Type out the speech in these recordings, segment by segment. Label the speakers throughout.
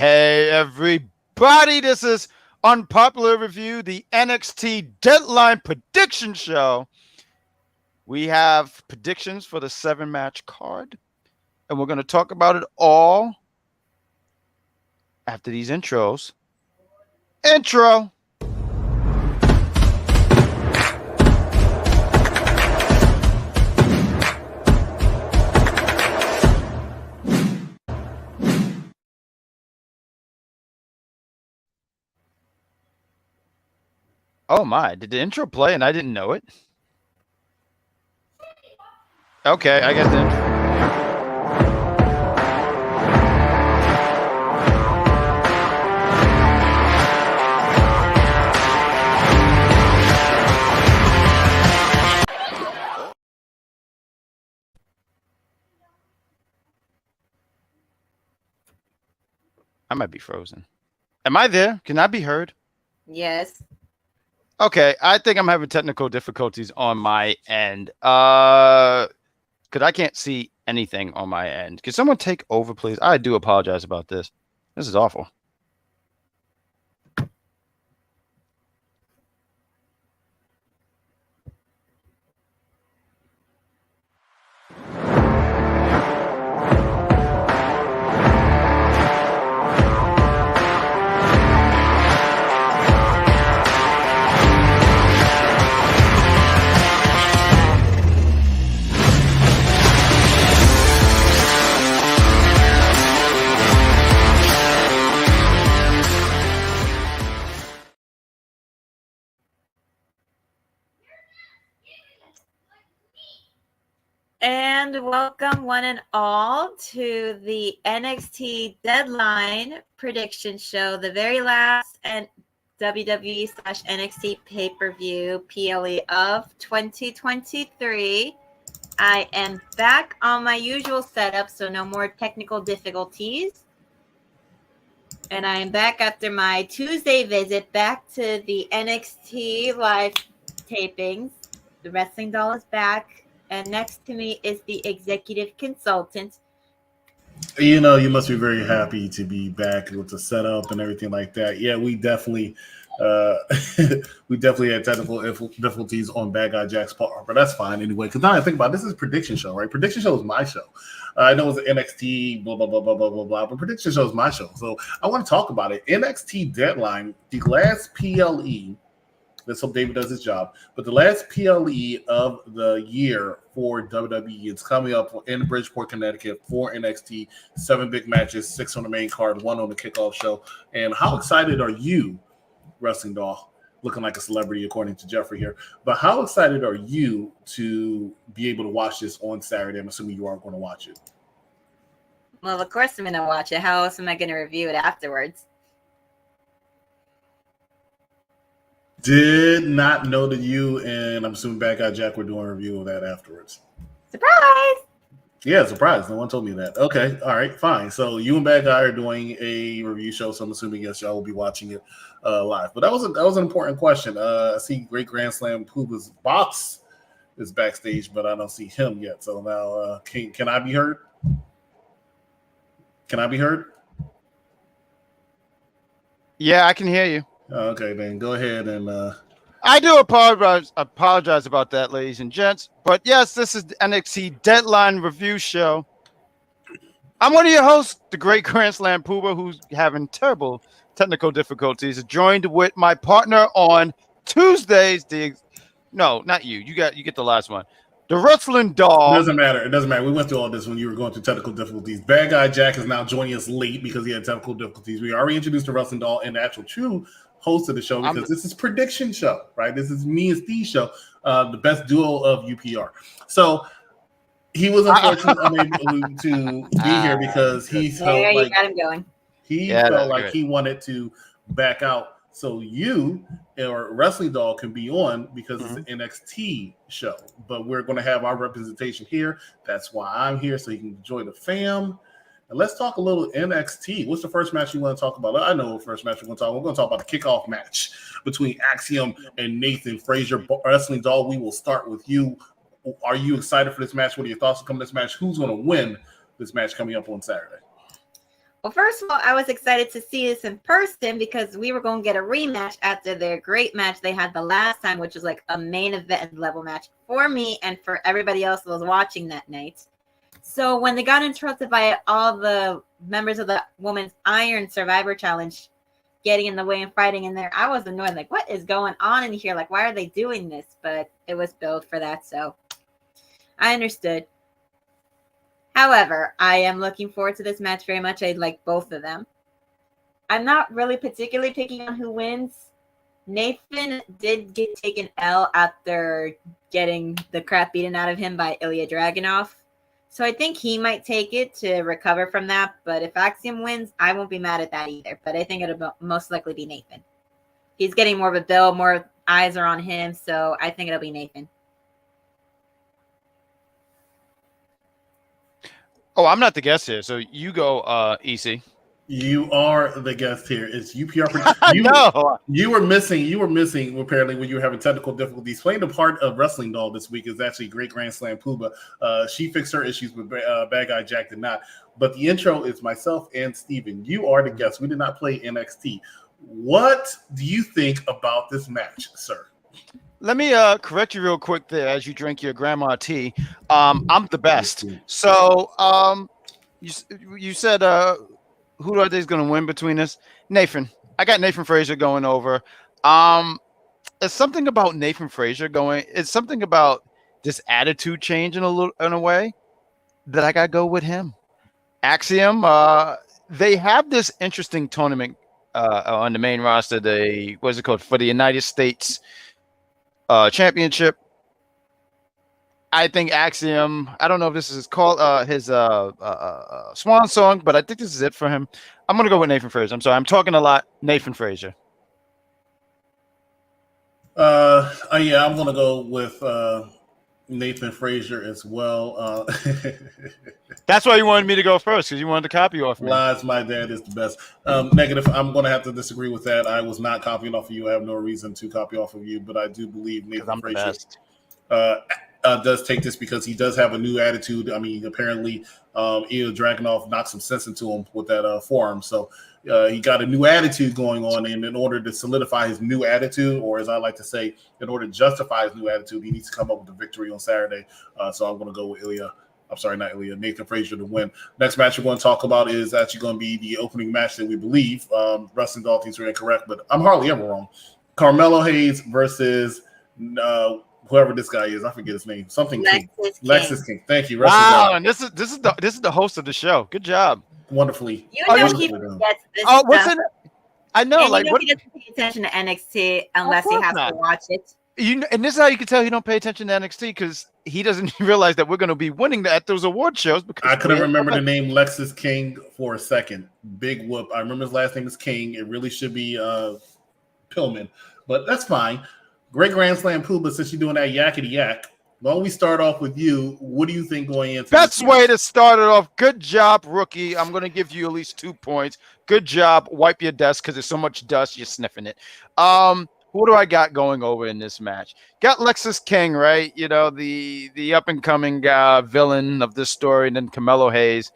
Speaker 1: Hey, everybody, this is Unpopular Review, the NXT Deadline Prediction Show. We have predictions for the 7-match card, and we're going to talk about it all after these intros. Intro! Oh my, did the intro play and I didn't know it? Okay, I got the intro. I might be frozen. Am I there? Can I be heard?
Speaker 2: Yes.
Speaker 1: Okay, I think I'm having technical difficulties on my end. Because I can't see anything on my end. Can someone take over, please? I do apologize about this. This is awful.
Speaker 2: And welcome one and all to the NXT Deadline Prediction Show, the very last and WWE/NXT pay-per-view PLE of 2023. I am back on my usual setup, so no more technical difficulties. And I am back after my Tuesday visit back to the NXT live tapings. The Wrestling Doll is back. And next to me is the executive consultant.
Speaker 3: You know, you must be very happy to be back with the setup and everything like that. Yeah, we definitely had technical difficulties on Bad Guy Jack's part, but that's fine anyway. Because now I think about it, this is a prediction show, right? Prediction show is my show. I know it's an NXT, blah, blah, blah, blah, blah, blah, blah, but prediction show is my show. So I want to talk about it. NXT Deadline, the last PLE. Let's hope David does his job. But the last PLE of the year for WWE, it's coming up in Bridgeport, Connecticut for NXT. 7 big matches, 6 on the main card, 1 on the kickoff show. And how excited are you, Wrestling Doll? Looking like a celebrity according to Jeffrey here. But how excited are you to be able to watch this on Saturday? I'm assuming you are going to watch it.
Speaker 2: Well, of course I'm going to watch it. How else am I going to review it afterwards?
Speaker 3: Did not know that you and I'm assuming Bad Guy Jack were doing a review of that afterwards.
Speaker 2: Surprise!
Speaker 3: Yeah, surprise. No one told me that. Okay, all right, fine. So you and Bad Guy are doing a review show, so I'm assuming yes, y'all will be watching it live. But that was an important question. I see Great Grand Slam Puba's box is backstage, but I don't see him yet. So now can I be heard? Can I be heard?
Speaker 1: Yeah, I can hear you.
Speaker 3: Okay, then go ahead and
Speaker 1: I do apologize about that, ladies and gents. But yes, this is the NXT Deadline Review Show. I'm one of your hosts, the Great Grand Slam Puba, who's having terrible technical difficulties. Joined with my partner on Tuesdays. No, not you. You get the last one. The Wrestling Doll.
Speaker 3: It doesn't matter. We went through all this when you were going through technical difficulties. Bad Guy Jack is now joining us late because he had technical difficulties. We already introduced the Wrestling Doll and the actual true host of the show because this is prediction show, right? This is me and Steve show, the best duo of UPR. So he was unfortunately unable to be here because he felt like
Speaker 2: you got him going.
Speaker 3: He wanted to back out. So you or Wrestling Doll can be on because it's an NXT show, but we're going to have our representation here. That's why I'm here, so you can enjoy the fam. And let's talk a little NXT. What's the first match you want to talk about? I know what first match we're going to talk about. We're going to talk about the kickoff match between Axiom and Nathan Frazier. Wrestling Doll, we will start with you. Are you excited for this match? What are your thoughts on coming this match? Who's going to win this match coming up on Saturday?
Speaker 2: Well, first of all, I was excited to see this in person because we were going to get a rematch after their great match they had the last time, which was like a main event level match for me and for everybody else that was watching that night. So when they got interrupted by all the members of the Women's Iron Survivor Challenge getting in the way and fighting in there, I was annoyed. Like, what is going on in here? Like, why are they doing this? But it was billed for that, so I understood. However, I am looking forward to this match very much. I like both of them. I'm not really particularly picking on who wins. Nathan did get taken L after getting the crap beaten out of him by Ilya Dragunov. So I think he might take it to recover from that. But if Axiom wins, I won't be mad at that either. But I think it'll most likely be Nathan. He's getting more of a bill. More eyes are on him. So I think it'll be Nathan.
Speaker 1: Oh, I'm not the guest here, so you go, EC.
Speaker 3: You are the guest here. It's UPR.
Speaker 1: No.
Speaker 3: You were missing apparently when you were having technical difficulties. Playing the part of Wrestling Doll this week is actually Great Grand Slam Puba. She fixed her issues, but Bad Guy Jack did not. But the intro is myself and Steven. You are the guest. We did not play NXT. What do you think about this match, sir?
Speaker 1: Let me correct you real quick there as you drink your grandma tea. I'm the best. So you said who do I think is going to win between us? Nathan. I got Nathan Frazier going over. It's something about Nathan Frazier going. It's something about this attitude change in a way that I got to go with him. Axiom. They have this interesting tournament on the main roster. What's it called, for the United States Championship. I think Axiom, I don't know if this is called his swan song, but I think this is it for him. I'm going to go with Nathan Frazier. I'm sorry, I'm talking a lot. Nathan Frazier.
Speaker 3: Yeah, I'm going to go with Nathan Frazier as well.
Speaker 1: That's why you wanted me to go first, because you wanted to copy off me.
Speaker 3: Lies, my dad is the best. Negative, I'm going to have to disagree with that. I was not copying off of you. I have no reason to copy off of you, but I do believe Nathan Frazier does take this because he does have a new attitude. I mean, apparently, Ilya Dragunov knocked some sense into him with that forearm. So he got a new attitude going on. And in order to solidify his new attitude, or as I like to say, in order to justify his new attitude, he needs to come up with a victory on Saturday. So I'm going to go with Nathan Frazier to win. Next match we're going to talk about is actually going to be the opening match that we believe. Wrestling Doll things are incorrect, but I'm hardly ever wrong. Carmelo Hayes versus whoever this guy is. I forget his name. Something Lexus King. Thank you.
Speaker 1: Wow, and this is the host of the show. Good job.
Speaker 3: Wonderfully.
Speaker 2: You know he forgets this stuff.
Speaker 1: What's in it? I know.
Speaker 2: And
Speaker 1: like,
Speaker 2: he doesn't pay attention to NXT unless he has to watch it.
Speaker 1: And this is how you can tell he don't pay attention to NXT, because he doesn't realize that we're going to be winning at those award shows. Because
Speaker 3: I couldn't remember the name Lexus King for a second. Big whoop. I remember his last name is King. It really should be Pillman, but that's fine. Great Grand Slam Puba, since you're doing that yakety yak, why don't we start off with you? What do you think going into
Speaker 1: best way to start it off? Good job, rookie. I'm going to give you at least 2 points. Good job. Wipe your desk because there's so much dust. You're sniffing it. Who do I got going over in this match? Got Lexus King, right? You know, the up-and-coming villain of this story, and then Carmelo Hayes.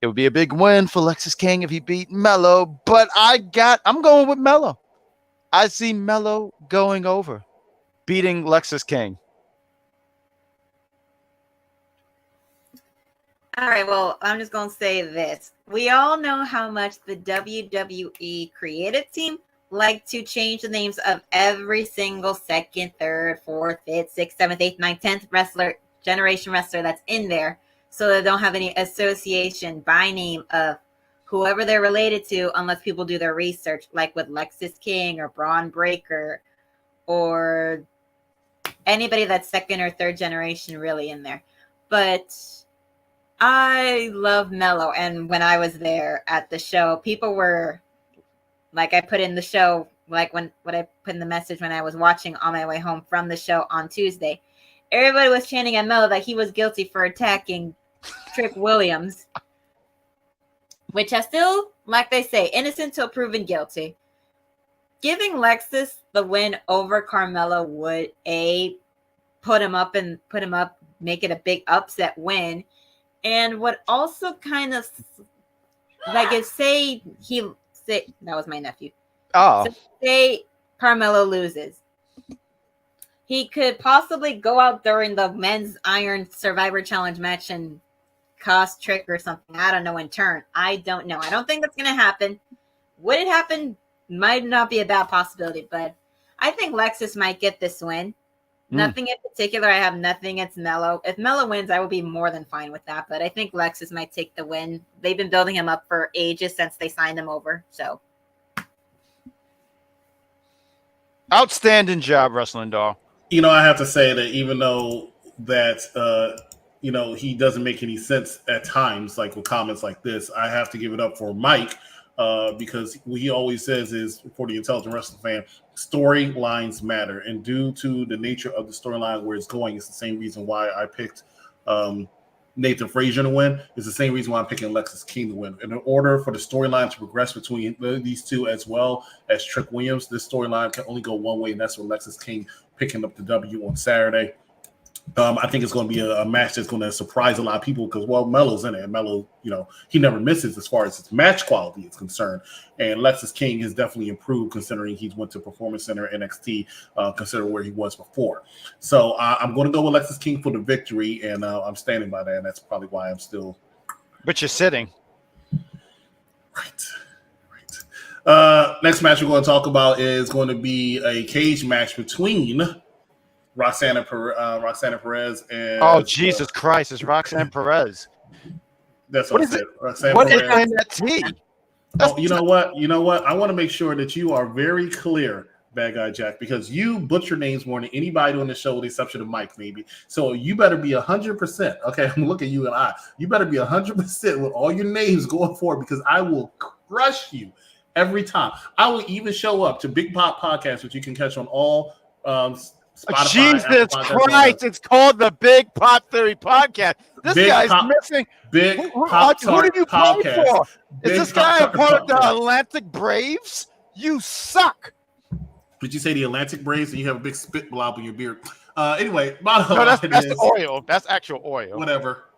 Speaker 1: It would be a big win for Lexus King if he beat Melo, but I'm going with Melo. I see Melo going over, beating Lexus King.
Speaker 2: All right, well, I'm just going to say this. We all know how much the WWE creative team like to change the names of every single second, third, fourth, fifth, sixth, seventh, eighth, ninth, 10th generation wrestler that's in there, so they don't have any association by name of whoever they're related to unless people do their research, like with Lexus King or Braun Breaker or anybody that's second or third generation really in there. But I love Melo, and when I was there at the show, people were like, I put in the show, like what I put in the message when I was watching on my way home from the show on Tuesday. Everybody was chanting at Melo that he was guilty for attacking Trick Williams, which I still, like they say, innocent till proven guilty. Giving Lexus the win over Carmelo would put him up, make it a big upset win, and would also kind of like if say that was my nephew.
Speaker 1: Oh,
Speaker 2: So say Carmelo loses, he could possibly go out during the men's Iron Survivor Challenge match and cost Trick or something. I don't know. In turn, I don't know. I don't think that's gonna happen. Would it happen? Might not be a bad possibility, but I think Lexus might get this win. Nothing in particular. I have nothing against Mello. If Mello wins, I will be more than fine with that. But I think Lexus might take the win. They've been building him up for ages since they signed him over. So
Speaker 1: outstanding job, Wrestling Doll.
Speaker 3: I have to say that even though that he doesn't make any sense at times, like with comments like this, I have to give it up for Mike because what he always says is, for the intelligent wrestling fan, storylines matter, and due to the nature of the storyline where it's going, it's the same reason why I picked Nathan Frazier to win. It's the same reason why I'm picking Lexus King to win. In order for the storyline to progress between these two as well as Trick Williams, this storyline can only go one way, and that's with Lexus King picking up the W on Saturday. I think it's going to be a match that's going to surprise a lot of people because, Melo's in it. And Melo, he never misses as far as his match quality is concerned. And Lexus King has definitely improved considering he's went to Performance Center NXT, considering where he was before. So I'm going to go with Lexus King for the victory, and I'm standing by that. And that's probably why I'm still.
Speaker 1: But you're sitting.
Speaker 3: Right. Next match we're going to talk about is going to be a cage match between Roxanne Perez and
Speaker 1: Jesus Christ, it's Roxanne Perez.
Speaker 3: That's what I said. Roxanne
Speaker 1: What
Speaker 3: Perez.
Speaker 1: is in that tea?
Speaker 3: You know what? I want to make sure that you are very clear, Bad Guy Jack, because you butcher names more than anybody on the show, with the exception of Mike, maybe. So you better be 100%. Okay, I'm looking at you and you better be 100% with all your names going forward, because I will crush you every time. I will even show up to Big Pop Podcast, which you can catch on all Spotify,
Speaker 1: Jesus Christ, it's called the Big Pop Theory Podcast. This guy's missing.
Speaker 3: Big
Speaker 1: Who
Speaker 3: Pop
Speaker 1: do you play
Speaker 3: Podcast.
Speaker 1: for? Is this guy a part of the Atlantic Braves? You suck.
Speaker 3: Did you say the Atlantic Braves and you have a big spit blob in your beard? Anyway,
Speaker 1: no, that's the oil. That's actual oil.
Speaker 3: Whatever.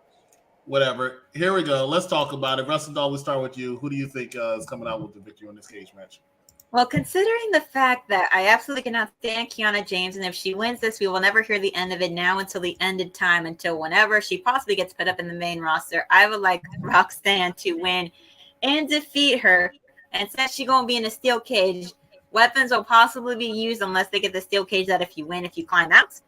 Speaker 3: Here we go. Let's talk about it. Wrestling Doll, we'll start with you. Who do you think is coming out with the victory on this cage match?
Speaker 2: Well, considering the fact that I absolutely cannot stand Kiana James, and if she wins this, we will never hear the end of it now until the end of time, until whenever she possibly gets put up in the main roster. I would like Roxanne to win and defeat her. And since she's going to be in a steel cage, weapons will possibly be used unless they get the steel cage that if you win, if you climb out.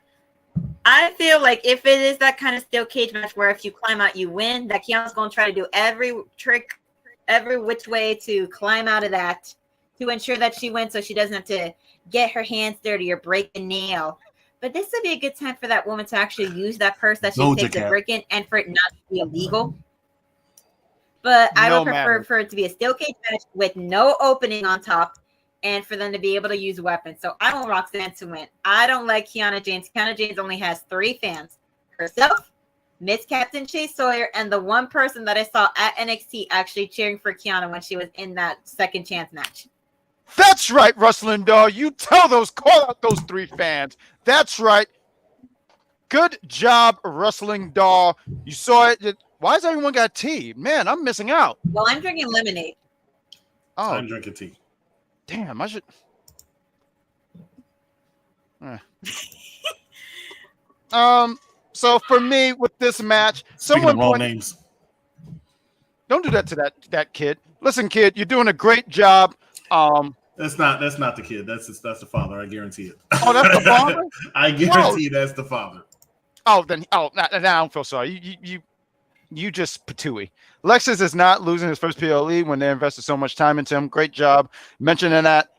Speaker 2: I feel like if it is that kind of steel cage match where if you climb out, you win, that Kiana's going to try to do every trick, every which way to climb out of that, to ensure that she wins so she doesn't have to get her hands dirty or break a nail. But this would be a good time for that woman to actually use that purse that she takes a break in and for it not to be illegal. But I would prefer for it to be a steel cage match with no opening on top and for them to be able to use weapons. So I want Roxanne to win. I don't like Kiana James. Kiana James only has 3 fans. Herself, Miss Captain Chase Sawyer, and the one person that I saw at NXT actually cheering for Kiana when she was in that second chance match.
Speaker 1: That's right, Wrestling Doll. You call out those 3 fans. That's right. Good job, Wrestling Doll. You saw it. Why has everyone got tea? Man, I'm missing out.
Speaker 2: Well, I'm drinking lemonade.
Speaker 3: Oh, I'm drinking tea.
Speaker 1: Damn, I should. So for me with this match,
Speaker 3: someone wrong names.
Speaker 1: Don't do that to that kid. Listen, kid, you're doing a great job.
Speaker 3: That's not the kid. That's the father. I guarantee it.
Speaker 1: Oh, that's the father?
Speaker 3: I guarantee that's the father.
Speaker 1: Now I don't feel sorry. You just patooey. Lexus is not losing his first PLE when they invested so much time into him. Great job mentioning that.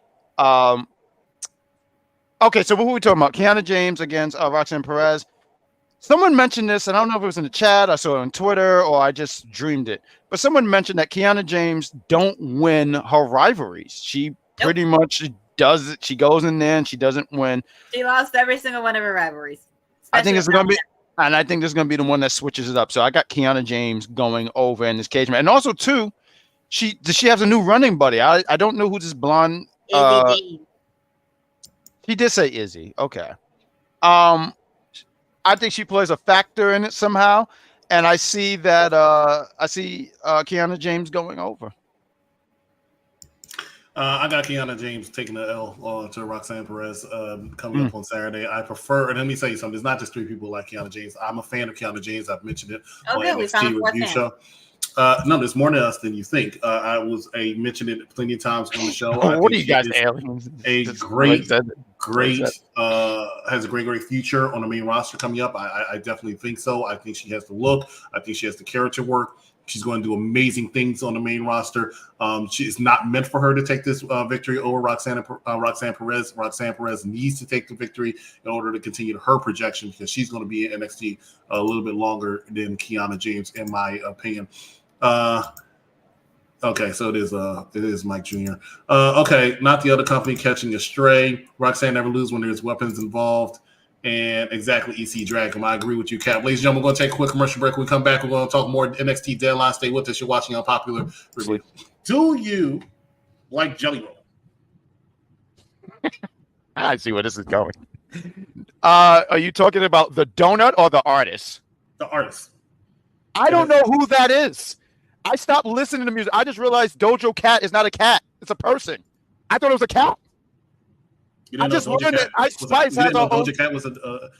Speaker 1: Okay, so what were we talking about? Kiana James against Roxanne Perez. Someone mentioned this, and I don't know if it was in the chat, I saw it on Twitter, or I just dreamed it. But someone mentioned that Kiana James don't win her rivalries. She pretty much does it. She goes in there and she doesn't win.
Speaker 2: She lost every single one of her rivalries.
Speaker 1: I think it's going to be, and I think this is going to be the one that switches it up. So I got Kiana James going over in this cage match. And also, too, she has a new running buddy. I don't know who this blonde. She did say Izzy. Okay. I think she plays a factor in it somehow. and I see that Kiana James going over.
Speaker 3: I got Kiana James taking the L to Roxanne Perez coming up on Saturday. I prefer, and let me tell you something, there's not just three people like Kiana James. I'm a fan of Kiana James. I've mentioned it on NXT review show. No, there's more than us than you think. I mentioned it plenty of times on the show.
Speaker 1: What are you guys, aliens?
Speaker 3: A great has a great future on the main roster coming up. I definitely think so. I think she has the look. I think she has the character work. She's going to do amazing things on the main roster. She is not meant for her to take this victory over Roxanne Perez. Roxanne Perez needs to take the victory in order to continue her projection because she's going to be in NXT a little bit longer than Kiana James, in my opinion. Okay, so it is Mike Jr. Okay, not the other company catching a stray. Roxanne never loses when there's weapons involved. And exactly, EC Dragon. I agree with you, Cap. Ladies and gentlemen, we're going to take a quick commercial break. When we come back, we're going to talk more NXT Deadline. Stay with us. You're watching Unpopular Review. Do you like Jelly Roll?
Speaker 1: I see where this is going. Are you talking about the donut or the artist?
Speaker 3: The artist.
Speaker 1: I don't know who that is. I stopped listening to music. I just realized Dojo Cat is not a cat. It's a person. I thought it was a cat. I just learned that Ice Spice has a whole...
Speaker 3: Doja Cat was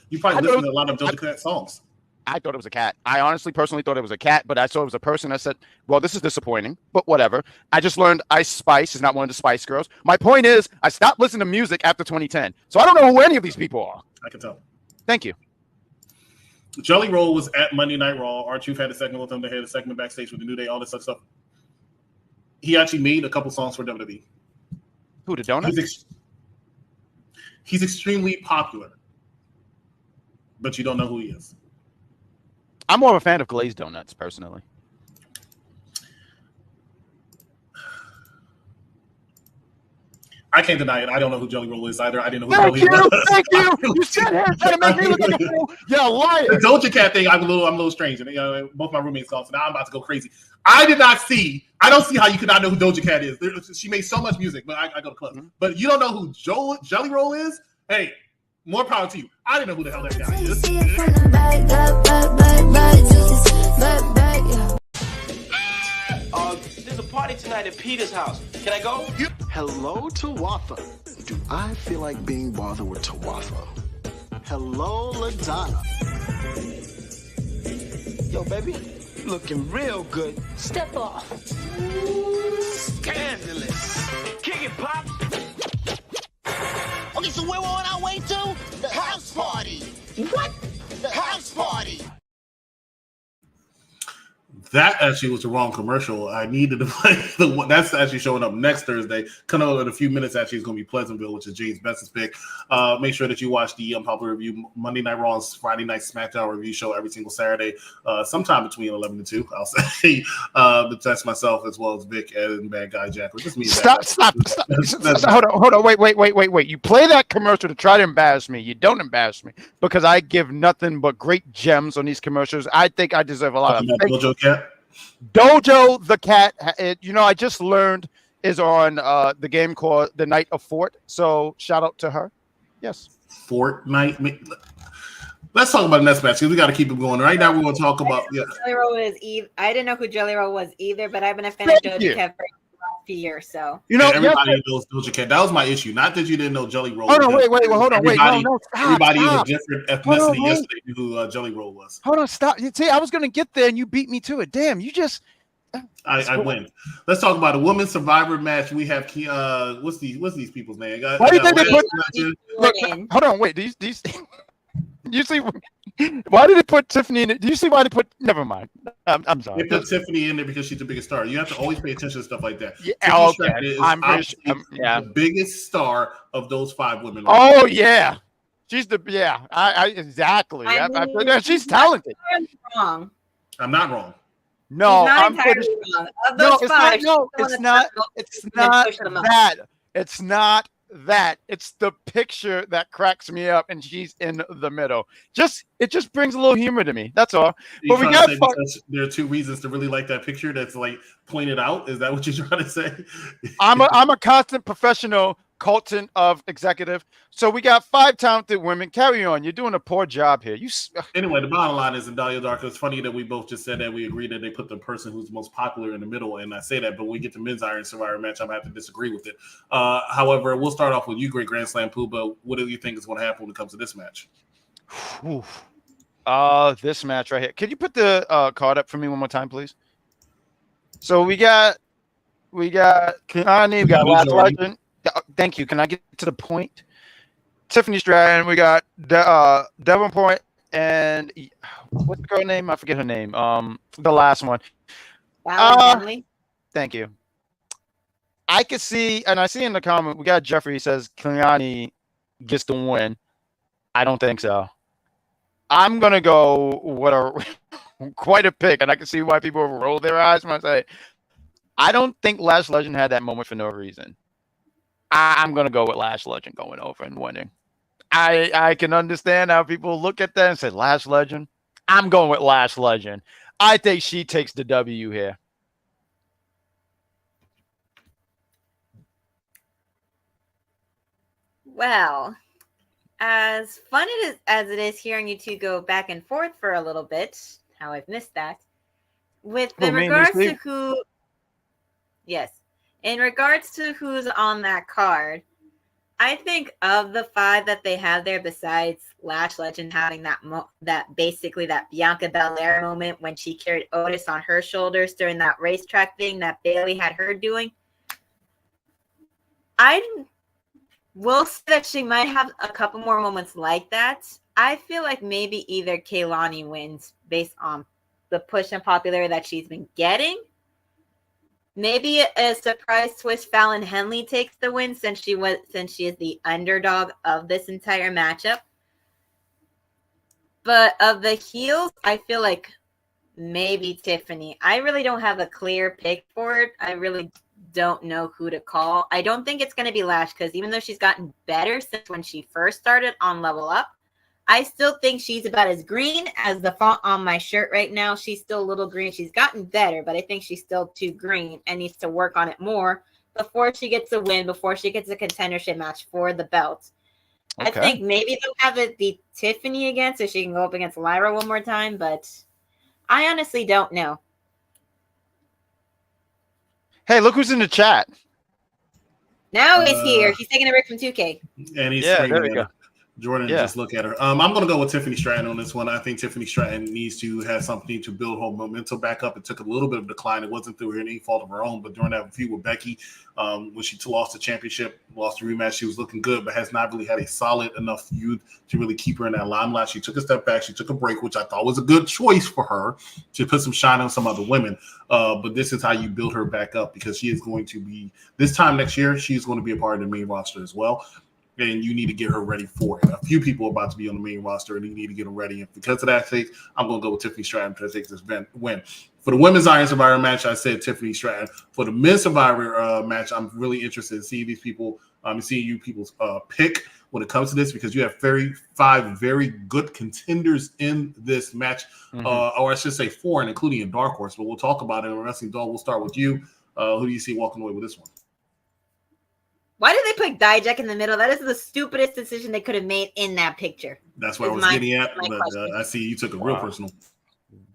Speaker 3: you probably listened to a lot of Doja Cat songs.
Speaker 1: I thought it was a cat. I honestly, personally thought it was a cat, but I saw it was a person. I said, well, this is disappointing, but whatever. I just learned Ice Spice is not one of the Spice Girls. My point is, I stopped listening to music after 2010, so I don't know who any of these people are.
Speaker 3: I can tell.
Speaker 1: Thank you.
Speaker 3: Jelly Roll was at Monday Night Raw. R-Truth had a segment with him. They had a segment backstage with the New Day, all this stuff. He actually made a couple songs for WWE.
Speaker 1: Who, the donut?
Speaker 3: He's extremely popular, but you don't know who he is.
Speaker 1: I'm more of a fan of glazed donuts, personally.
Speaker 3: I can't deny it. I don't know who Jelly Roll is either. I didn't know
Speaker 1: who
Speaker 3: Jelly Roll was.
Speaker 1: Thank you. You said it. Trying to make me look like a fool. You're a liar.
Speaker 3: The Doja Cat thing, I'm a little strange. And both my roommates called, so now I'm about to go crazy. I don't see how you could not know who Doja Cat is. She made so much music, but I go to clubs. Mm-hmm. But you don't know who Jelly Roll is? Hey, more power to you. I didn't know who the hell that guy is.
Speaker 4: There's a party tonight at Peter's house. Can I go?
Speaker 5: Hello, Tawatha. Do I feel like being bothered with Tawatha? Hello, LaDonna.
Speaker 4: Yo, baby, you looking real good.
Speaker 6: Step off.
Speaker 4: Scandalous. Kick it, Pop.
Speaker 6: Okay, so where we're on our way to? The house party. What? The house party.
Speaker 3: That actually was the wrong commercial. I needed to play the one that's actually showing up next Thursday. Coming up in a few minutes, actually, is going to be Pleasantville, which is James Benson's pick. Make sure that you watch the Unpopular Review Monday Night Raw and Friday Night SmackDown review show every single Saturday, sometime between 11 and 2. I'll say, but that's myself as well as Vic and Bad Guy Jack. Which just me.
Speaker 1: Stop. Hold on. Wait. You play that commercial to try to embarrass me. You don't embarrass me because I give nothing but great gems on these commercials. I think I deserve a lot of
Speaker 3: Dojo Cat.
Speaker 1: Dojo the Cat, I just learned is on the game called The Night of Fort. So shout out to her. Yes.
Speaker 3: Fortnite. Let's talk about the next match because we got to keep it going. Right now, we're going to talk about. Yeah.
Speaker 2: Jelly Roll is I didn't know who Jelly Roll was either, but I've been a fan of Doja Cat for last year. So
Speaker 3: everybody knows Doja Cat. That was my issue. Not that you didn't know Jelly Roll.
Speaker 1: Hold on, wait. Hold on, wait. No,
Speaker 3: everybody in a different ethnicity yesterday knew who Jelly Roll was.
Speaker 1: Hold on, stop. See, I was going to get there and you beat me to it. Damn, you just.
Speaker 3: I win. Let's talk about a women's Survivor match. We have what's these people's name?
Speaker 1: Why do you think they put? Look, hold on, wait. These. You see, why did they put Tiffany in it? Do you see why they put? Never mind. I'm sorry.
Speaker 3: They put Tiffany in there because she's the biggest star. You have to always pay attention to stuff like that.
Speaker 1: Yeah, okay. I'm
Speaker 3: the biggest star of those 5 women.
Speaker 1: Oh yeah, she's I exactly. She's talented.
Speaker 2: Wrong.
Speaker 3: I'm not wrong.
Speaker 1: No,
Speaker 2: I'm entirely wrong. Of those
Speaker 1: it's not that. It's not that. It's the picture that cracks me up, and she's in the middle. It just brings a little humor to me. That's all. But we got.
Speaker 3: There are 2 reasons to really like that picture. That's like pointed out. Is that what you're trying to say?
Speaker 1: I'm a constant professional Colton of Executive. So we got 5 talented women. Carry on. You're doing a poor job here.
Speaker 3: Anyway, the bottom line is in Dahlia Darko, it's funny that we both just said that we agree that they put the person who's most popular in the middle, and I say that, but when we get to men's Iron Survivor match, I'm going to have to disagree with it. However, we'll start off with you, Great Grand Slam Pooba. What do you think is going to happen when it comes to this match?
Speaker 1: This match right here. Could you put the card up for me one more time, please? So we got Keani, we got Last Legend. Thank you. Can I get to the point? Tiffany Stratton, we got Devon Point, and what's the girl name? I forget her name. The last one. Thank you. I could see, and I see in the comment, we got Jeffrey says Keani gets the win. I don't think so. I'm gonna go quite a pick, and I can see why people roll their eyes when I say I don't think Lash Legend had that moment for no reason. I'm gonna go with Lash Legend going over and winning. I can understand how people look at that and say Lash Legend. I'm going with Lash Legend. I think she takes the W here.
Speaker 2: Well, as fun as it is hearing you two go back and forth for a little bit, how I've missed that. In regards to who's on that card, I think of the 5 that they have there, besides Lash Legend having that Bianca Belair moment when she carried Otis on her shoulders during that racetrack thing that Bayley had her doing. I will say that she might have a couple more moments like that. I feel like maybe either Keilani wins based on the push and popularity that she's been getting. Maybe a surprise twist, Fallon Henley takes the win since she is the underdog of this entire matchup. But of the heels, I feel like maybe Tiffany. I really don't have a clear pick for it. I really don't know who to call. I don't think it's going to be Lash, because even though she's gotten better since when she first started on Level Up, I still think she's about as green as the font on my shirt right now. She's still a little green. She's gotten better, but I think she's still too green and needs to work on it more before she gets a win, before she gets a contendership match for the belt. Okay. I think maybe they'll have it be Tiffany again so she can go up against Lyra one more time, but I honestly don't know.
Speaker 1: Hey, look who's in the chat.
Speaker 2: Now he's here. He's taking a break from 2K.
Speaker 3: And he's
Speaker 1: there we go.
Speaker 3: Jordan, just look at her. I'm going to go with Tiffany Stratton on this one. I think Tiffany Stratton needs to have something to build her momentum back up. It took a little bit of decline. It wasn't through any fault of her own, but during that feud with Becky, when she lost the championship, lost the rematch, she was looking good, but has not really had a solid enough feud to really keep her in that limelight. She took a step back. She took a break, which I thought was a good choice for her to put some shine on some other women. But this is how you build her back up, because she is going to be, this time next year, she's going to be a part of the main roster as well. And you need to get her ready for it. A few people are about to be on the main roster, and you need to get them ready. And because of that sake, I'm going to go with Tiffany Stratton to take this win. For the women's Iron Survivor match, I said Tiffany Stratton. For the men's Survivor match, I'm really interested in seeing these people, seeing you people's pick when it comes to this, because you have 5 very good contenders in this match, or I should say 4, and including a dark horse. But we'll talk about it in Wrestling Dog. We'll start with you. Who do you see walking away with this one?
Speaker 2: Why did they put Dijak in the middle? That is the stupidest decision they could have made in that picture.
Speaker 3: That's where I was getting at, but I see you took it real personal.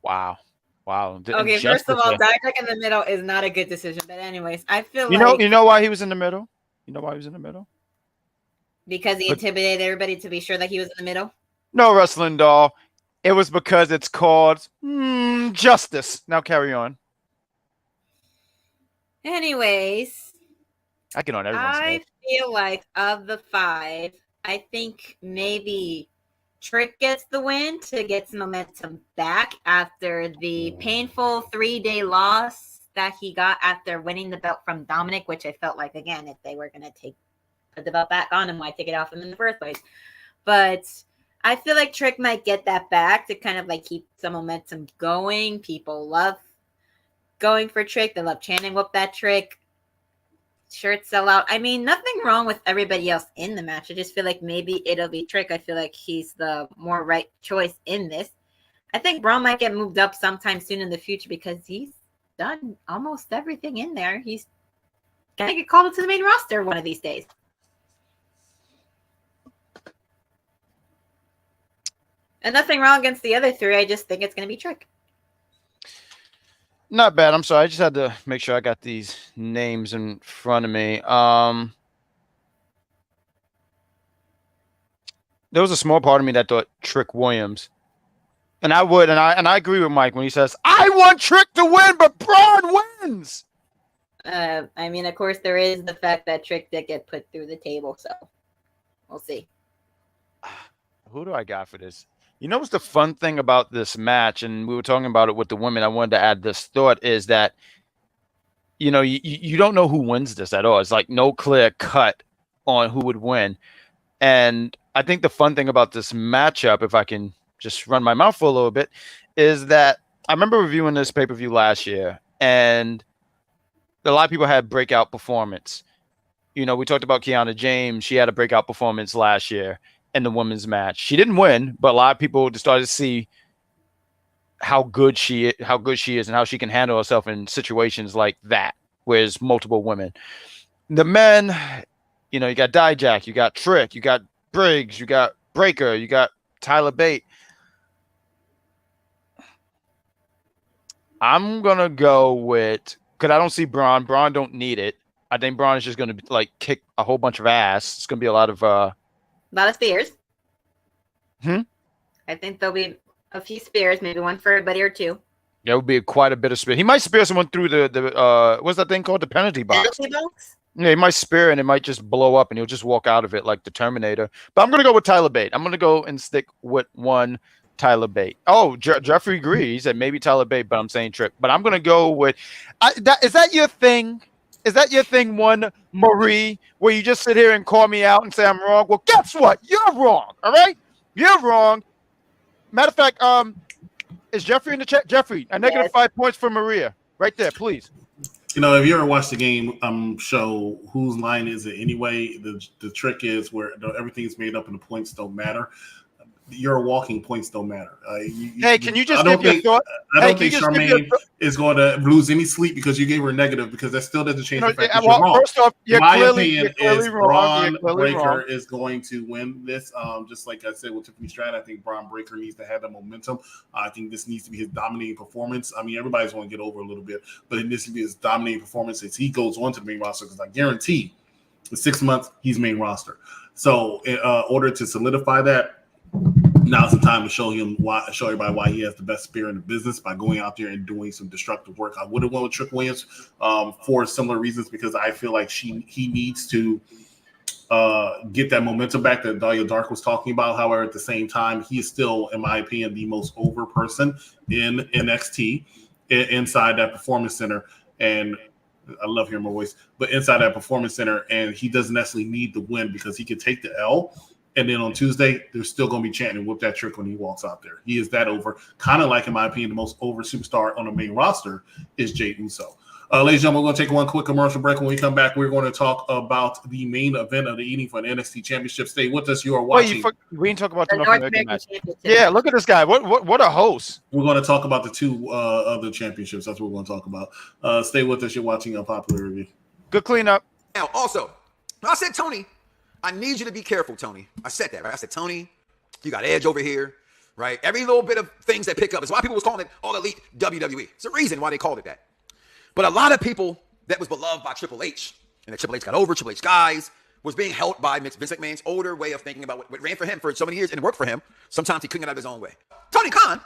Speaker 1: Wow.
Speaker 2: Okay, first of all, Dijak in the middle is not a good decision. But anyways, I feel
Speaker 1: you know why he was in the middle? You know why he was in the middle?
Speaker 2: Because he intimidated everybody to be sure that he was in the middle?
Speaker 1: No, Wrestling Doll. It was because it's called justice. Now carry on.
Speaker 2: Anyways,
Speaker 1: I get on everyone's
Speaker 2: I feel like of the 5, I think maybe Trick gets the win to get some momentum back after the painful 3-day loss that he got after winning the belt from Dominic, which I felt like, again, if they were going to put the belt back on him, why take it off him in the first place? But I feel like Trick might get that back to kind of like keep some momentum going. People love going for Trick. They love chanting "whoop that Trick." Shirts sell out. I mean, nothing wrong with everybody else in the match. I just feel like maybe it'll be Trick. I feel like he's the more right choice in this. I think Braun might get moved up sometime soon in the future because he's done almost everything in there. He's going to get called up to the main roster one of these days. And nothing wrong against the other three. I just think it's going to be Trick.
Speaker 1: Not bad. I'm sorry. I just had to make sure I got these names in front of me. There was a small part of me that thought Trick Williams. And I agree with Mike when he says, I want Trick to win, but Braun wins.
Speaker 2: I mean, of course, there is the fact that Trick did get put through the table, so we'll see.
Speaker 1: Who do I got for this? You know what's the fun thing about this match, and we were talking about it with the women, I wanted to add this thought, is that, you know, you don't know who wins this at all. It's like no clear cut on who would win. And I think the fun thing about this matchup, if I can just run my mouth for a little bit, is that I remember reviewing this pay-per-view last year, and a lot of people had breakout performance. You know, we talked about Kiana James. She had a breakout performance last year in the women's match. She didn't win, but a lot of people started to see how good she is and how she can handle herself in situations like that, where there's multiple women. The men, you know, you got Dijak, you got Trick, you got Briggs, you got Breaker, you got Tyler Bate. I'm gonna go with, because I don't see Braun. Braun don't need it. I think Braun is just gonna like kick a whole bunch of ass. It's gonna be a lot of
Speaker 2: spears. I think there'll be a few spears, maybe one for everybody or two.
Speaker 1: Yeah, it would be quite a bit of spear. He might spear someone through the what's that thing called? The penalty box.
Speaker 2: Penalty box?
Speaker 1: Yeah, he might spear and it might just blow up and he'll just walk out of it like the Terminator. But I'm gonna go with Tyler Bate. I'm gonna go and stick with one Tyler Bate. Oh, Jeffrey agrees that maybe Tyler Bate, but I'm saying Trick. But I'm gonna go with is that your thing? Is that your thing, one Marie, where you just sit here and call me out and say I'm wrong? Well, guess what? You're wrong. All right, you're wrong. Matter of fact, is Jeffrey in the chat? Jeffrey, a negative 5 points for Maria, right there, please.
Speaker 3: You know, if you ever watch the game show, whose line is it anyway? The trick is where everything's made up and the points don't matter. You're walking, points don't matter.
Speaker 1: Hey, can you just give your thought?
Speaker 3: I don't think Charmaine is going to lose any sleep because you gave her a negative, because that still doesn't change the fact that you're wrong.
Speaker 1: First off,
Speaker 3: my opinion is Braun Breaker is going to win this. Just like I said with Tiffany Stratton, I think Braun Breaker needs to have the momentum. I think this needs to be his dominating performance. I mean, everybody's going to get over a little bit, but it needs to be his dominating performance as he goes on to the main roster, because I guarantee in 6 months he's main roster. So in order to solidify that, now's the time to show everybody why he has the best spear in the business, by going out there and doing some destructive work. I would have went with Trick Williams for similar reasons, because I feel like he needs to get that momentum back that Dahlia Dark was talking about. However, at the same time, he is still, in my opinion, the most over person in NXT inside that performance center. And I love hearing my voice, but inside that performance center, and he doesn't necessarily need the win, because he can take the L. And then on Tuesday, they're still going to be chanting and whip that trick when he walks out there. He is that over. Kind of like, in my opinion, the most over superstar on the main roster is Jey Uso. Ladies and gentlemen, we're going to take one quick commercial break. When we come back, we're going to talk about the main event of the evening for the NXT Championship. Stay with us. You are watching.
Speaker 1: We didn't talk about the North American match. Yeah, look at this guy. What a host.
Speaker 3: We're going to talk about the two other championships. That's what we're going to talk about. Stay with us. You're watching Unpopular Review.
Speaker 1: Good cleanup.
Speaker 7: Now, also, I said, Tony, I need you to be careful, Tony. I said that, right? I said, Tony, you got edge over here, right? Every little bit of things that pick up is why people was calling it All Elite WWE. It's a reason why they called it that. But a lot of people that was beloved by Triple H, and that Triple H got over, Triple H guys, was being helped by Vince McMahon's older way of thinking about what ran for him for so many years and worked for him. Sometimes he couldn't get out of his own way. Tony Khan,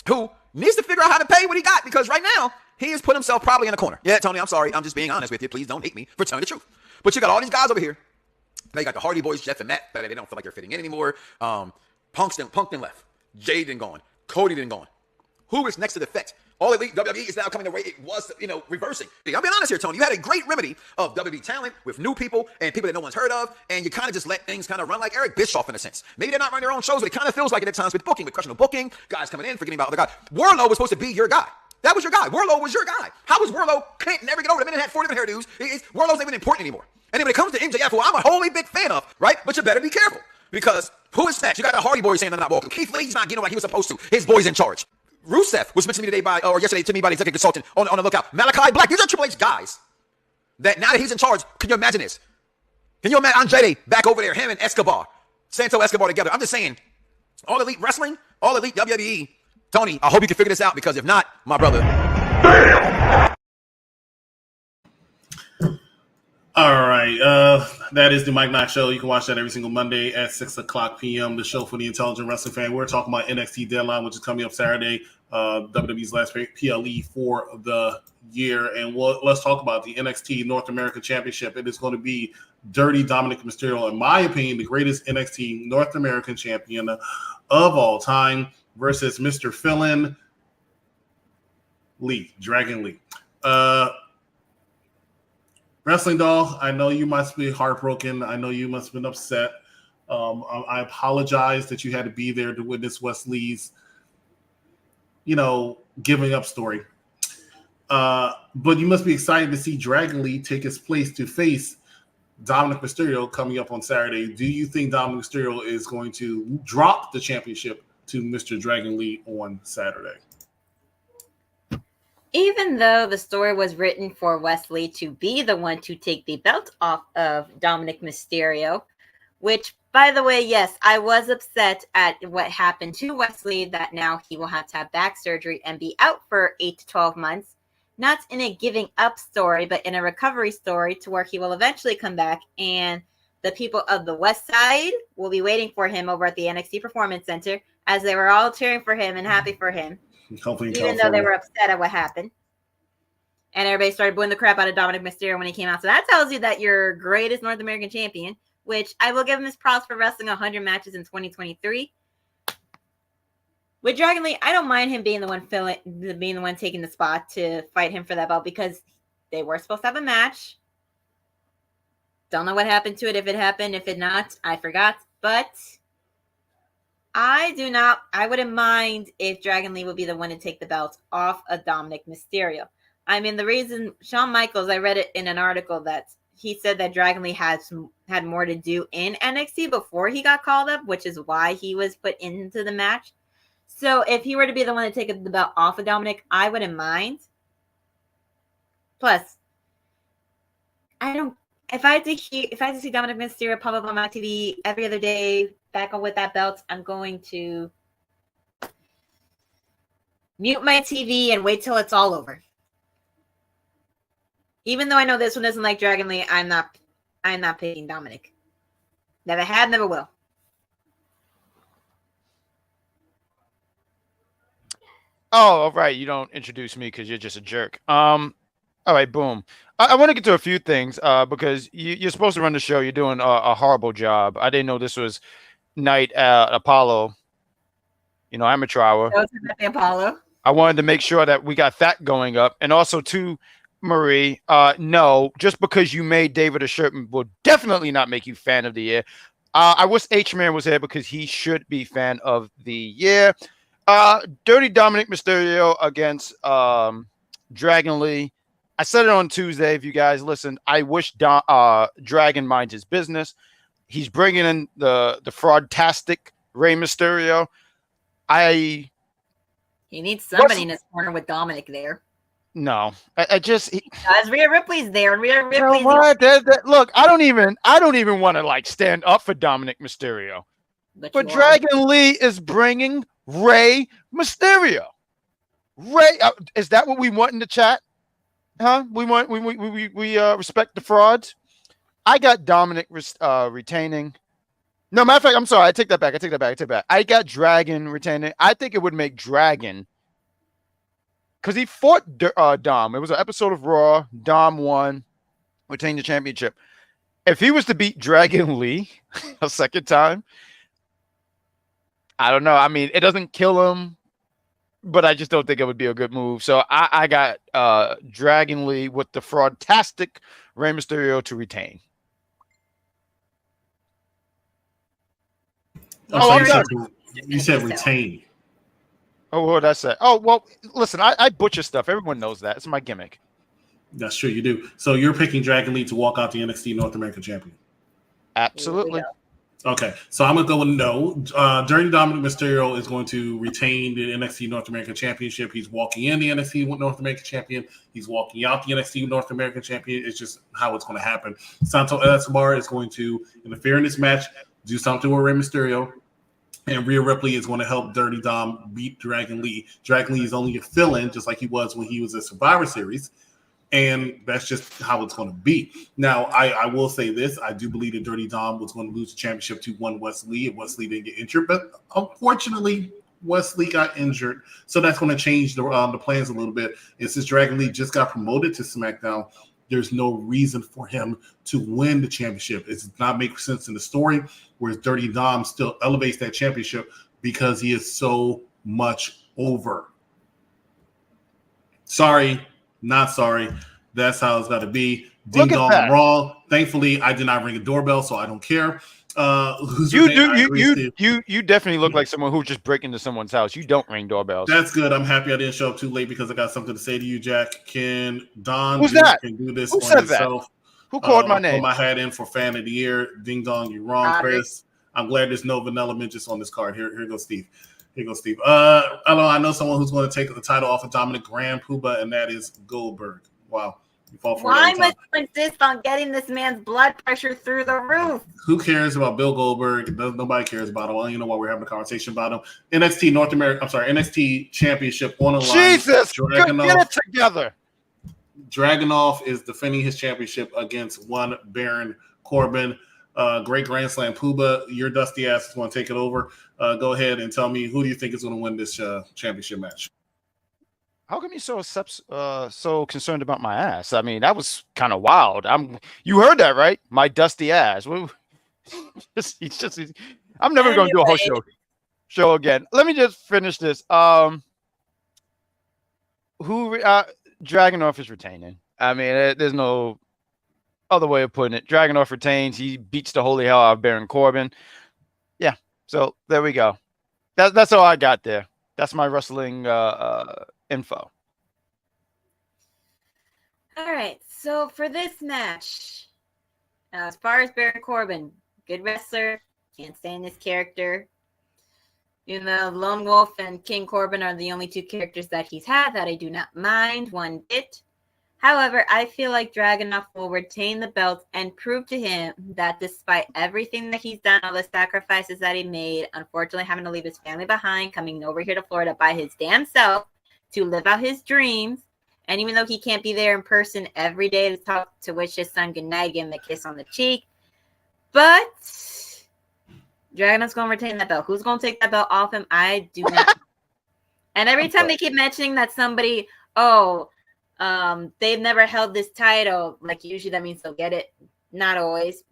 Speaker 7: who needs to figure out how to pay what he got, because right now, he has put himself probably in a corner. Yeah, Tony, I'm sorry. I'm just being honest with you. Please don't hate me for telling the truth. But you got all these guys over here. Now you got the Hardy Boys, Jeff and Matt, but they don't feel like they're fitting in anymore. Punk then left. Jay then gone. Cody then gone. Who is next to the Fed? All Elite WWE is now coming the way it was, reversing. I'm being honest here, Tony. You had a great remedy of WWE talent with new people and people that no one's heard of, and you kind of just let things kind of run like Eric Bischoff in a sense. Maybe they're not running their own shows, but it kind of feels like it at times with booking, with questionable booking, guys coming in, forgetting about other guys. Wardlow was supposed to be your guy. That was your guy. Wardlow was your guy. How was Wardlow? Can't never get over the minute had 4 different hairdos. Wardlow's not even important anymore. And then when it comes to MJF, who I'm a wholly big fan of, right? But you better be careful, because who is next? You got the Hardy Boys saying they're not walking. Keith Lee's not getting like he was supposed to. His boy's in charge. Rusev was mentioned to me today yesterday to me by the executive consultant on the lookout. Malachi Black. These are Triple H guys that now that he's in charge, can you imagine this? Can you imagine Andrade back over there, him and Escobar, Santo Escobar together? I'm just saying, All Elite Wrestling All Elite WWE. Tony, I hope you can figure this out because if not, my brother.
Speaker 3: All right. That is the Mike Knox Show. You can watch that every single Monday at 6 o'clock p.m. The show for the intelligent wrestling fan. We're talking about NXT Deadline, which is coming up Saturday, WWE's last PLE for the year. And let's talk about the NXT North American Championship. It is going to be Dirty Dominic Mysterio, in my opinion, the greatest NXT North American champion of all time, versus Mr. Fillin Lee, Dragon Lee. Wrestling Doll, I know you must be heartbroken. I know you must have been upset. I apologize that you had to be there to witness Wesley's, giving up story. But you must be excited to see Dragon Lee take his place to face Dominic Mysterio coming up on Saturday. Do you think Dominic Mysterio is going to drop the championship to Mr. Dragon Lee on Saturday?
Speaker 2: Even though the story was written for Wesley to be the one to take the belt off of Dominic Mysterio, which, by the way, yes, I was upset at what happened to Wesley, that now he will have to have back surgery and be out for 8 to 12 months. Not in a giving up story, but in a recovery story to where he will eventually come back, and the people of the West Side will be waiting for him over at the NXT Performance Center, as they were all cheering for him and happy for him. Even though they were upset at what happened. And everybody started booing the crap out of Dominic Mysterio when he came out. So that tells you that your greatest North American champion, which I will give him his props for wrestling 100 matches in 2023. With Dragon Lee, I don't mind him being the one taking the spot to fight him for that belt, because they were supposed to have a match. Don't know what happened to it, if it happened. If it not, I forgot. But I wouldn't mind if Dragon Lee would be the one to take the belt off of Dominic Mysterio. I mean, the reason Shawn Michaels, I read it in an article that he said that Dragon Lee had more to do in NXT before he got called up, which is why he was put into the match. So if he were to be the one to take the belt off of Dominic, I wouldn't mind. Plus, if I had to see Dominic Mysterio pop up on my TV every other day, back on with that belt, I'm going to mute my TV and wait till it's all over. Even though I know this one doesn't like Dragon Lee, I'm not picking Dominic. Never had, never will.
Speaker 1: Oh, all right. You don't introduce me because you're just a jerk. All right, boom. I want to get to a few things because you're supposed to run the show. You're doing a horrible job. I didn't know this was night at Apollo. Amateur hour.
Speaker 2: That was at the Apollo.
Speaker 1: I wanted to make sure that we got that going up. And also, too, Marie, no, just because you made David a shirt will definitely not make you fan of the year. I wish H-Man was here because he should be fan of the year. Dirty Dominic Mysterio against Dragon Lee. I said it on Tuesday. If you guys listened, I wish Dragon minds his business. He's bringing in the fraud-tastic Rey Mysterio. He
Speaker 2: needs somebody in his corner with Dominic there.
Speaker 1: No, I just
Speaker 2: as Rhea Ripley's there, and Rhea Ripley's
Speaker 1: look. I don't even want to stand up for Dominic Mysterio, but Dragon Lee is bringing Rey Mysterio. Rey, is that what we want in the chat? Huh? We respect the frauds. I got Dominic retaining. No, matter of fact, I'm sorry. I take that back. I got Dragon retaining. I think it would make Dragon. Because he fought Dom. It was an episode of Raw. Dom won, retained the championship. If he was to beat Dragon Lee a second time, I don't know. I mean, it doesn't kill him, but I just don't think it would be a good move. So I got Dragon Lee with the fraud-tastic Rey Mysterio to retain.
Speaker 3: You said retain.
Speaker 1: Oh, what did I say? Oh, well, listen, I butcher stuff. Everyone knows that. It's my gimmick.
Speaker 3: That's true, you do. So you're picking Dragon Lee to walk out the NXT North American champion?
Speaker 1: Absolutely.
Speaker 3: Okay, so I'm going to go with no. Dirty Dominic Mysterio is going to retain the NXT North American Championship. He's walking in the NXT North American Champion. He's walking out the NXT North American Champion. It's just how it's going to happen. Santo Escobar is going to interfere in this match, do something with Rey Mysterio, And Rhea Ripley is going to help Dirty Dom beat Dragon Lee. Dragon Lee is only a fill-in, just like he was when he was a Survivor Series. And that's just how it's going to be. Now, I will say this. I do believe that Dirty Dom was going to lose the championship to one Wesley, and Wesley didn't get injured. But unfortunately, Wesley got injured. So that's going to change the plans a little bit. And since Dragon Lee just got promoted to SmackDown, there's no reason for him to win the championship. It does not make sense in the story, whereas Dirty Dom still elevates that championship because he is so much over. Sorry, not sorry. That's how it's got to be. Ding dong, I'm wrong. Thankfully, I did not ring a doorbell, so I don't care.
Speaker 1: You definitely look like someone who's just breaking into someone's house. You don't ring doorbells.
Speaker 3: That's good. I'm happy I didn't show up too late because I got something to say to you, Jack. Can Don
Speaker 1: Who's that?
Speaker 3: Can do this
Speaker 1: Who
Speaker 3: on
Speaker 1: said
Speaker 3: himself?
Speaker 1: That? Who called my name?
Speaker 3: Put my hat in for fan of the year. Ding dong, you're wrong, Chris. I'm glad there's no vanilla midgets on this card. Here goes Steve. Here goes Steve. I know someone who's going to take the title off of Dominic Grand Puba, and that is Goldberg. Wow.
Speaker 2: Why must you insist on getting this man's blood pressure through the roof?
Speaker 3: Who cares about Bill Goldberg? Nobody cares about him. Well, you know why we're having a conversation about him. NXT Championship on the line.
Speaker 1: Jesus, get it together.
Speaker 3: Dragunov is defending his championship against one Baron Corbin. Great Grand Slam Puba, your dusty ass is going to take it over. Go ahead and tell me, who do you think is going to win this championship match?
Speaker 1: How come you're so concerned about my ass? I mean, that was kind of wild. You heard that, right? My dusty ass. I'm never going to do a whole show again. Let me just finish this. Dragunov is retaining. I mean, there's no other way of putting it. Dragunov retains. He beats the holy hell out of Baron Corbin. Yeah. So there we go. That's all I got there. That's my wrestling info.
Speaker 2: All right. So for this match, as far as Baron Corbin, good wrestler, can't stand this character. You know, Lone Wolf and King Corbin are the only two characters that he's had that I do not mind one bit. However, I feel like Dragunov will retain the belt and prove to him that despite everything that he's done, all the sacrifices that he made, unfortunately having to leave his family behind, coming over here to Florida by his damn self to live out his dreams, and even though he can't be there in person every day to talk, to wish his son good night, give him a kiss on the cheek, but Dragunov's going to retain that belt. Who's going to take that belt off him? I do not. And every time they keep mentioning that somebody, they've never held this title, like usually that means they'll get it. Not always.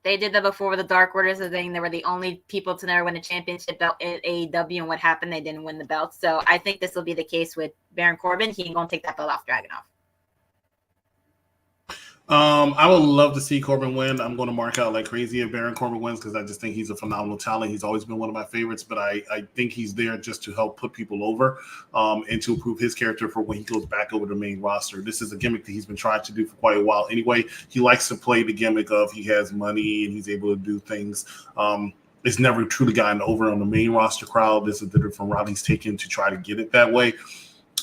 Speaker 2: They did that before with the Dark Order, so they were the only people to never win a championship belt in AEW, and what happened? They didn't win the belt. So I think this will be the case with Baron Corbin. He ain't going to take that belt off Dragunov.
Speaker 3: I would love to see Corbin win. I'm going to mark out like crazy if Baron Corbin wins because I just think he's a phenomenal talent. He's always been one of my favorites, but I think he's there just to help put people over and to improve his character for when he goes back over the main roster. This is a gimmick that he's been trying to do for quite a while. Anyway, he likes to play the gimmick of he has money and he's able to do things. It's never truly gotten over on the main roster crowd. This is the different route he's taken to try to get it that way.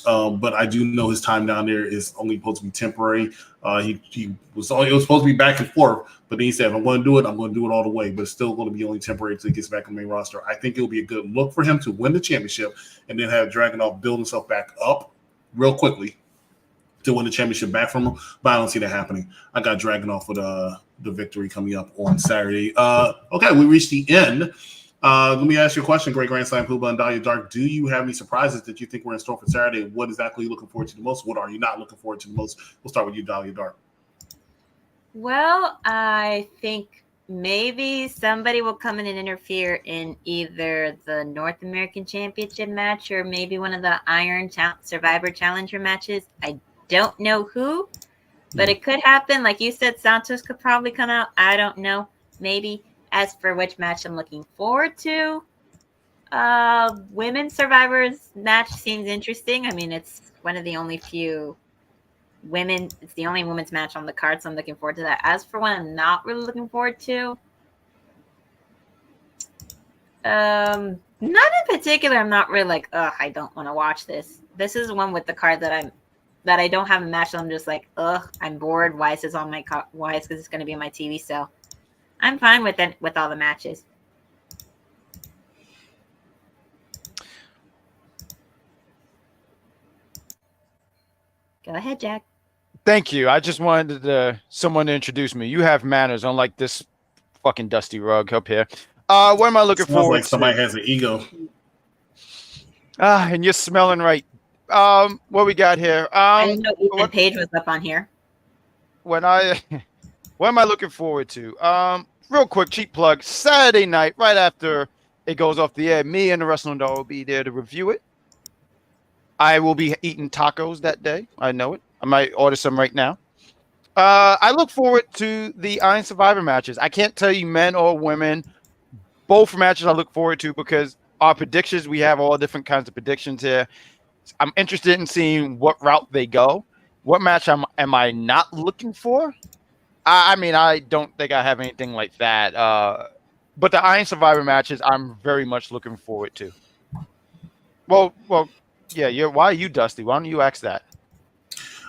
Speaker 3: But I do know his time down there is only supposed to be temporary. It was supposed to be back and forth, but then he said, if I'm going to do it, I'm going to do it all the way. But it's still going to be only temporary until he gets back on the main roster. I think it'll be a good look for him to win the championship and then have Dragunov build himself back up real quickly to win the championship back from him. But I don't see that happening. I got Dragunov with the victory coming up on Saturday. Okay, we reached the end. Let me ask you a question, Great Grand Slam Puba and Dahlia Dark. Do you have any surprises that you think we're in store for Saturday? What exactly are you looking forward to the most? What are you not looking forward to the most? We'll start with you, Dahlia Dark.
Speaker 2: Well, I think maybe somebody will come in and interfere in either the North American Championship match or maybe one of the Iron Survivor Challenger matches. I don't know who, but it could happen. Like you said, Santos could probably come out. I don't know. Maybe. As for which match I'm looking forward to, Women's Survivors match seems interesting. I mean, it's one of the only few women. It's the only women's match on the card, so I'm looking forward to that. As for one I'm not really looking forward to, not in particular. I'm not really like, I don't want to watch this. This is one with the card that I don't have a match. So I'm just like, I'm bored. Why is this on my why is this going to be on my TV? So I'm fine with it, with all the matches. Go ahead, Jack.
Speaker 1: Thank you. I just wanted someone to introduce me. You have manners, unlike this fucking dusty rug up here. What am I looking
Speaker 3: Sounds
Speaker 1: forward
Speaker 3: like somebody
Speaker 1: to?
Speaker 3: has an ego.
Speaker 1: And you're smelling right. What we got here?
Speaker 2: I didn't know Ethan
Speaker 1: what-
Speaker 2: Page was up on here.
Speaker 1: What am I looking forward to? Real quick, cheap plug. Saturday night, right after it goes off the air, me and the Wrestling Dog will be there to review it. I will be eating tacos that day. I know it. I might order some right now. I look forward to the Iron Survivor matches. I can't tell you men or women. Both matches I look forward to because our predictions, we have all different kinds of predictions here. I'm interested in seeing what route they go. What match am I not looking for? I mean, I don't think I have anything like that. But the Iron Survivor matches, I'm very much looking forward to. Well, yeah. Why are you dusty? Why don't you ask that?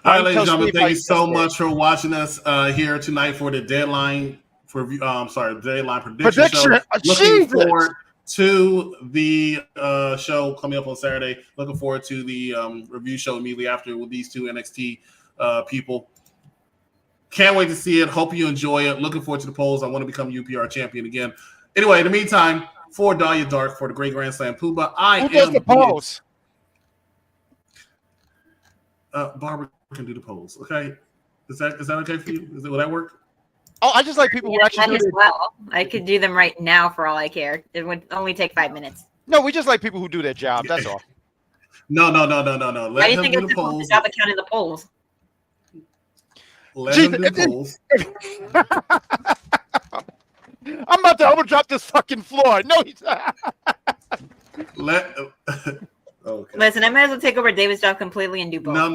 Speaker 3: All right, ladies and gentlemen, thank you so much for watching us here tonight for the deadline deadline prediction show. Looking forward to the show coming up on Saturday. Looking forward to the review show immediately after with these two NXT people. Can't wait to see it. Hope you enjoy it. Looking forward to the polls. I want to become UPR champion again. Anyway, in the meantime, for Dahlia Dark, for the Great Grand Slam Pooba,
Speaker 1: Who does the polls?
Speaker 3: Barbara can do the polls. Okay, is that okay for you? Will that work?
Speaker 1: Oh, I just like people who actually do
Speaker 2: as
Speaker 1: it.
Speaker 2: well. I could do them right now for all I care. It would only take 5 minutes.
Speaker 1: No, we just like people who do their job. That's all.
Speaker 3: No.
Speaker 2: Why do you think it's the job of counting the polls?
Speaker 3: Let him do the polls.
Speaker 1: I'm about to drop this fucking floor. No, he's
Speaker 3: Okay.
Speaker 2: Listen, I might as well take over David's job completely and do both.
Speaker 3: No.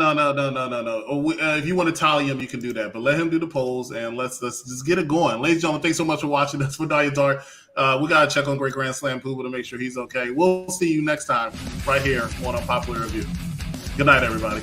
Speaker 3: If you want to tally him, you can do that. But let him do the polls and let's just get it going. Ladies and gentlemen, thanks so much for watching. That's for Dahlia Dark. We got to check on Great Grand Slam Pooba to make sure he's okay. We'll see you next time right here on Unpopular Review. Good night, everybody.